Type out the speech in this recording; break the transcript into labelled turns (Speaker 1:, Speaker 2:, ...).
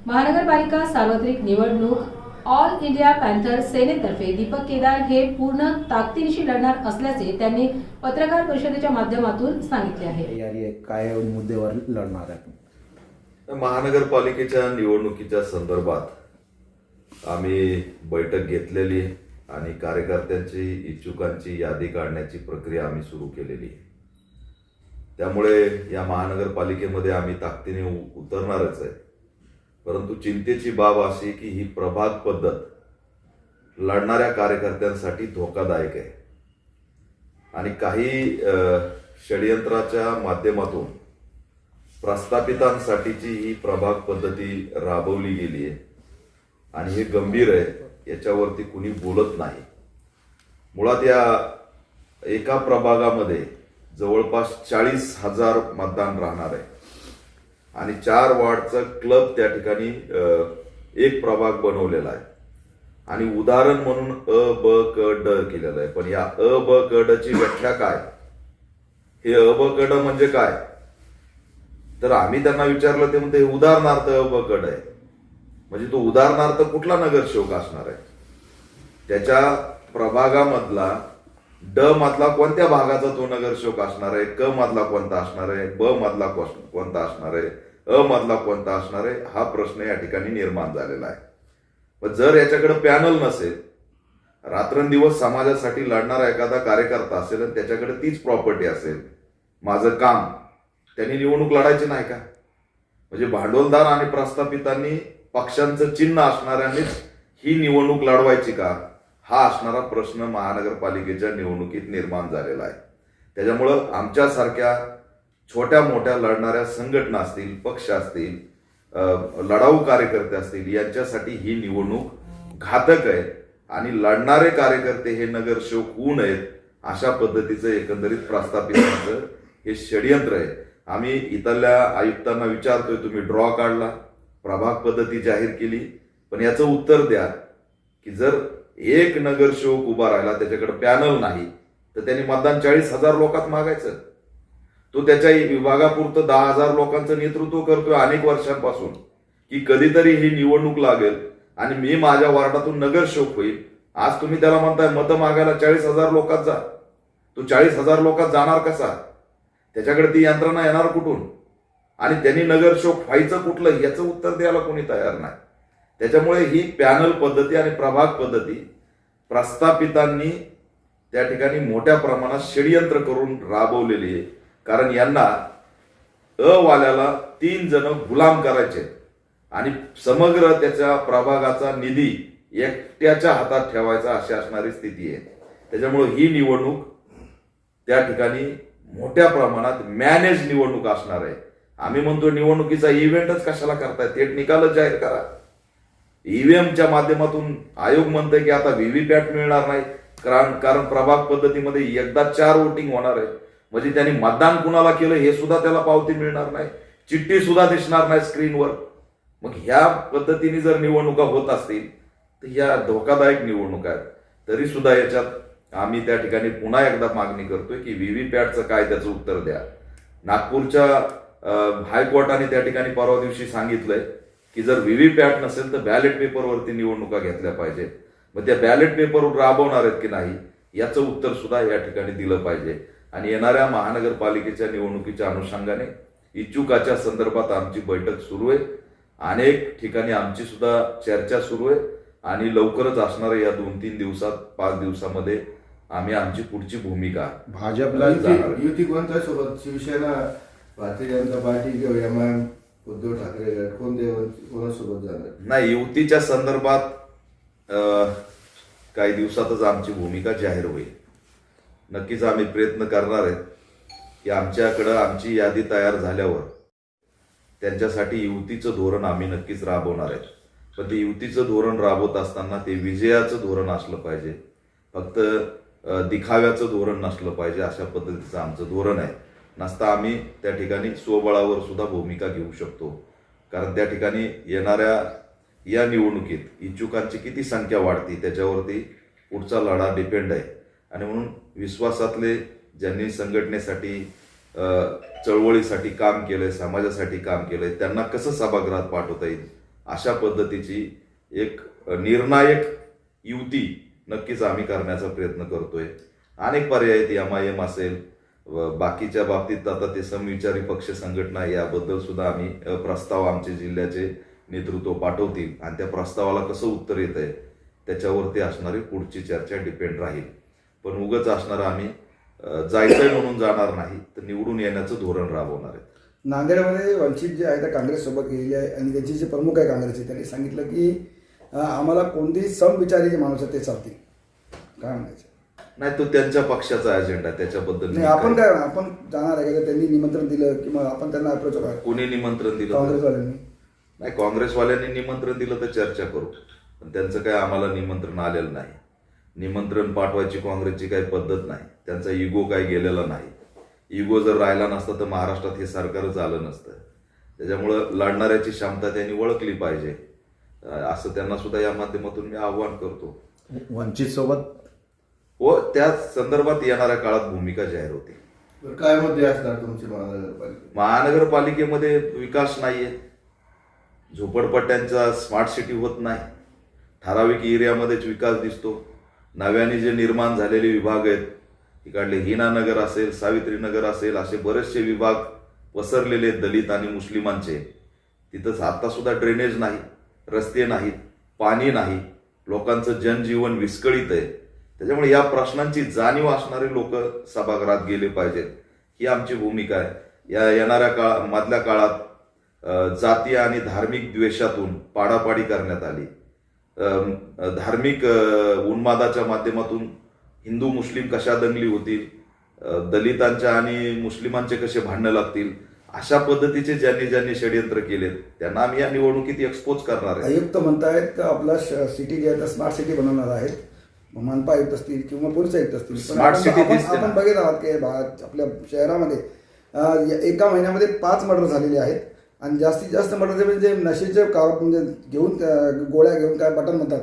Speaker 1: महानगरपालिका सार्वत्रिक निवडणूक ऑल इंडिया पॅन्थर सेनेतर्फे दीपक केदार हे पूर्ण ताकदीनिशी लढणार असल्याचे त्यांनी पत्रकार परिषदेच्या माध्यमातून सांगितले आहे.
Speaker 2: यारी काय मुद्द्यावर लढणार आहे?
Speaker 3: महानगरपालिकेच्या निवडणुकीच्या संदर्भात आम्ही बैठक घेतलेली आणि कार्यकर्त्यांची इच्छुकांची यादी काढण्याची प्रक्रिया आम्ही सुरू केलेली आहे. त्यामुळे या महानगरपालिकेमध्ये आम्ही ताकदीने उतरणारच आहे. परंतु चिंतेची बाब अशी की ही प्रभाग पद्धत लढणाऱ्या कार्यकर्त्यांसाठी धोकादायक आहे आणि काही षडयंत्राच्या माध्यमातून प्रस्थापितांसाठीची ही प्रभाग पद्धती राबवली गेली आहे आणि हे गंभीर आहे. याच्यावरती कुणी बोलत नाही. मुळात या एका प्रभागामध्ये जवळपास 40,000 मतदान राहणार आहे आणि 4 वॉर्डचा क्लब त्या ठिकाणी एक प्रभाग बनवलेला आहे आणि उदाहरण म्हणून अ ब क ड केलेलं आहे. पण या अ ब क ड ची व्याख्या काय? हे अ ब क ड म्हणजे काय? तर आम्ही त्यांना विचारलं ते म्हणते उदाहरणार्थ अ ब क ड आहे. म्हणजे तो उदाहरणार्थ कुठला नगरसेवक असणार आहे? त्याच्या प्रभागामधला ड मधला कोणत्या भागाचा तो नगरसेवक असणार आहे, क मधला कोणता असणार आहे, ब मधला कोणता असणार आहे, अ मधला कोणता असणार आहे, हा प्रश्न या ठिकाणी निर्माण झालेला आहे. पण जर याच्याकडे पॅनल नसेल, रात्रंदिवस समाजासाठी लढणारा एखादा कार्यकर्ता असेल आणि त्याच्याकडे तीच प्रॉपर्टी असेल, माझं काम, त्यांनी निवडणूक लढायची नाही का? म्हणजे भांडवलदार आणि प्रस्थापितांनी पक्षांचं चिन्ह असणाऱ्यांनीच ही निवडणूक लढवायची का? हा असणारा प्रश्न महानगरपालिकेच्या निवडणुकीत निर्माण झालेला आहे. त्याच्यामुळं आमच्यासारख्या छोट्या मोठ्या लढणाऱ्या संघटना असतील, पक्ष असतील, लढाऊ कार्यकर्ते असतील, यांच्यासाठी ही निवडणूक घातक आहे आणि लढणारे कार्यकर्ते हे नगरसेवक होऊ नयेत अशा पद्धतीचं एकंदरीत प्रस्थापितांचं हे षडयंत्र आहे. आम्ही इथल्या आयुक्तांना विचारतोय, तुम्ही ड्रॉ काढला, प्रभाग पद्धती जाहीर केली, पण याचं उत्तर द्या की जर एक नगरसेवक उभा राहिला, त्याच्याकडे पॅनल नाही, तर त्यांनी मतदान 40,000 लोकात मागायचं. तो त्याच्या विभागापुरतं 10,000 लोकांचं नेतृत्व करतोय अनेक वर्षांपासून की कधीतरी ही निवडणूक लागेल आणि मी माझ्या वार्डातून नगरसेवक होईल. आज तुम्ही त्याला म्हणताय मतं मागायला 40,000 लोकात जा. तो 40,000 लोकात जाणार कसा? त्याच्याकडे ती यंत्रणा येणार कुठून? आणि त्यांनी नगरसेवक व्हायचं कुठलं, याचं उत्तर द्यायला कोणी तयार नाही. त्याच्यामुळे ही पॅनल पद्धती आणि प्रभाग पद्धती प्रस्थापितांनी त्या ठिकाणी मोठ्या प्रमाणात षडयंत्र करून राबवलेली आहे. कारण यांना अ वाल्याला 3 जण गुलाम करायचे आणि समग्र त्याच्या प्रभागाचा निधी एकट्याच्या हातात ठेवायचा अशी असणारी स्थिती आहे. त्याच्यामुळे ही निवडणूक त्या ठिकाणी मोठ्या प्रमाणात मॅनेज निवडणूक असणार आहे. आम्ही म्हणतो निवडणुकीचा इव्हेंटच कशाला करताय? थेट निकालच जाहीर करा. ईव्हीएमच्या माध्यमातून आयोग म्हणतोय की आता व्हीव्हीपॅट मिळणार नाही, कारण प्रभाग पद्धतीमध्ये एकदा 4 वोटिंग होणार आहे. म्हणजे त्यांनी मतदान कुणाला केलं हे सुद्धा त्याला पावती मिळणार नाही, चिठ्ठी सुद्धा दिसणार नाही स्क्रीनवर. मग ह्या पद्धतीने जर निवडणुका होत असतील तर ह्या धोकादायक निवडणुका आहेत. तरी सुद्धा याच्यात आम्ही त्या ठिकाणी पुन्हा एकदा मागणी करतोय की व्हीव्हीपॅटचं काय, त्याचं उत्तर द्या. नागपूरच्या हायकोर्टाने त्या ठिकाणी परवा दिवशी सांगितलंय की जर व्हीव्हीपॅट नसेल तर बॅलेट पेपरवरती निवडणुका घेतल्या पाहिजेत. मग त्या बॅलेट पेपरवर राबवणार आहेत की नाही याचं उत्तर सुद्धा या ठिकाणी दिलं पाहिजे. आणि येणाऱ्या महानगरपालिकेच्या निवडणुकीच्या अनुषंगाने इच्छुकाच्या संदर्भात आमची बैठक सुरू आहे. अनेक ठिकाणी आमची सुद्धा चर्चा सुरू आहे आणि लवकरच असणाऱ्या या 2-3 दिवसात 5 दिवसामध्ये आम्ही आमची पुढची भूमिका
Speaker 2: भाजपला
Speaker 4: युती कोणत्या सोबत? शिवसेना, भारतीय जनता पार्टी किंवा एमआयएम, उद्धव ठाकरे गट, कोणासोबत जाणार?
Speaker 3: नाही, युतीच्या संदर्भात काही दिवसातच आमची भूमिका जाहीर होईल. नक्कीच आम्ही प्रयत्न करणार आहे की आमच्याकडं आमची यादी तयार झाल्यावर त्यांच्यासाठी युतीचं धोरण आम्ही नक्कीच राबवणार आहे. पण ते युतीचं धोरण राबवत असताना ते विजयाचं धोरण असलं पाहिजे, फक्त दिखाव्याचं धोरण नसलं पाहिजे. अशा पद्धतीचं आमचं धोरण आहे. नसता आम्ही त्या ठिकाणी स्वबळावर सुद्धा भूमिका घेऊ शकतो. कारण त्या ठिकाणी येणाऱ्या या निवडणुकीत इच्छुकांची किती संख्या वाढती त्याच्यावरती पुढचा लढा डिपेंड आहे. आणि म्हणून विश्वासातले ज्यांनी संघटनेसाठी चळवळीसाठी काम केलंय, समाजासाठी काम केलंय, त्यांना कसं सभागृहात पाठवता येईल अशा पद्धतीची एक निर्णायक युती नक्कीच आम्ही करण्याचा प्रयत्न करतोय. अनेक पर्याय आहेत, MIM असेल, बाकीच्या बाबतीत आता ते समविचारी पक्ष संघटना याबद्दल सुद्धा आम्ही प्रस्ताव आमचे जिल्ह्याचे नेतृत्व पाठवतील आणि त्या प्रस्तावाला कसं उत्तर येत आहे त्याच्यावरती असणारी पुढची चर्चा डिपेंड राहील. पण उगाच असणारं आम्ही जायचंय म्हणून जाणार नाही, तर निवडून येण्याचं धोरण राबवणार आहे.
Speaker 5: नांदेडमध्ये वंचित जे आहे त्या काँग्रेससोबत गेलेली आहे आणि त्याचे जे प्रमुख आहे काँग्रेसचे त्यांनी सांगितलं की आम्हाला कोणतेही समविचारी जे माणूस आहे ते चालतील. काय म्हणायचं?
Speaker 3: नाही, तो त्यांच्या पक्षाचा अजेंडा आहे, त्याच्याबद्दल
Speaker 5: नाही, आपण काय आपण जाणार आहे का? त्यांनी निमंत्रण दिलं किंवा आपण त्यांना अप्रोच करा?
Speaker 3: कोणी निमंत्रण दिलं?
Speaker 5: काँग्रेसवाल्यांनी.
Speaker 3: नाही, काँग्रेसवाल्यांनी निमंत्रण दिलं तर चर्चा करू, पण त्यांचं काय आम्हाला निमंत्रण आलेलं नाही. निमंत्रण पाठवायची काँग्रेसची काही पद्धत नाही, त्यांचा इगो काही गेलेला नाही. इगो जर राहिला नसता तर महाराष्ट्रात हे सरकारच आलं नसतं. त्याच्यामुळं लढणाऱ्याची क्षमता त्यांनी ओळखली पाहिजे, असं त्यांना सुद्धा या माध्यमातून मी आव्हान करतो.
Speaker 2: वंचित सोबत
Speaker 3: व त्या संदर्भात येणाऱ्या काळात भूमिका जाहीर होते.
Speaker 4: तर काय मुद्दे असणार तुमची महानगरपालिका?
Speaker 3: महानगरपालिकेमध्ये विकास नाहीये, झोपडपट्ट्यांचा स्मार्ट सिटी होत नाही, ठराविक एरियामध्येच विकास दिसतो. नव्याने जे निर्माण झालेले विभाग आहेत, इकडले हिनानगर असेल, सावित्रीनगर असेल, असे बरेचसे विभाग पसरलेले आहेत दलित आणि मुस्लिमांचे. तिथंच आता सुद्धा ड्रेनेज नाही, रस्ते नाहीत, पाणी नाही, लोकांचं जनजीवन विस्कळीत आहे. त्याच्यामुळे या प्रश्नांची जाणीव असणारे लोक सभागृहात गेले पाहिजेत, ही आमची भूमिका आहे. या येणाऱ्या मधल्या काळात जातीय आणि धार्मिक द्वेषातून पाडापाडी करण्यात आली, धार्मिक उन्मादाच्या माध्यमातून हिंदू मुस्लिम कशा दंगली होतील, दलितांच्या आणि मुस्लिमांचे कसे भांडणं लागतील, अशा पद्धतीचे ज्यांनी ज्यांनी षडयंत्र केलेत त्यांना आम्ही या निवडणुकीत एक्सपोज करणार आहे.
Speaker 5: आयुक्त म्हणतायत का आपला सिटी जे आहे स्मार्ट सिटी बनवणार आहेत, मनपा आयुक्त असतील किंवा पोलीस आयुक्त असतील.
Speaker 3: स्मार्ट सिटी दिसते ना.
Speaker 5: आपण बघत आहात की आपल्या शहरामध्ये एका महिन्यामध्ये 5 मर्डर झालेले आहेत आणि जास्तीत जास्त मर्डर म्हणजे नशेचे म्हणजे घेऊन गोळ्या घेऊन काय बटन म्हणतात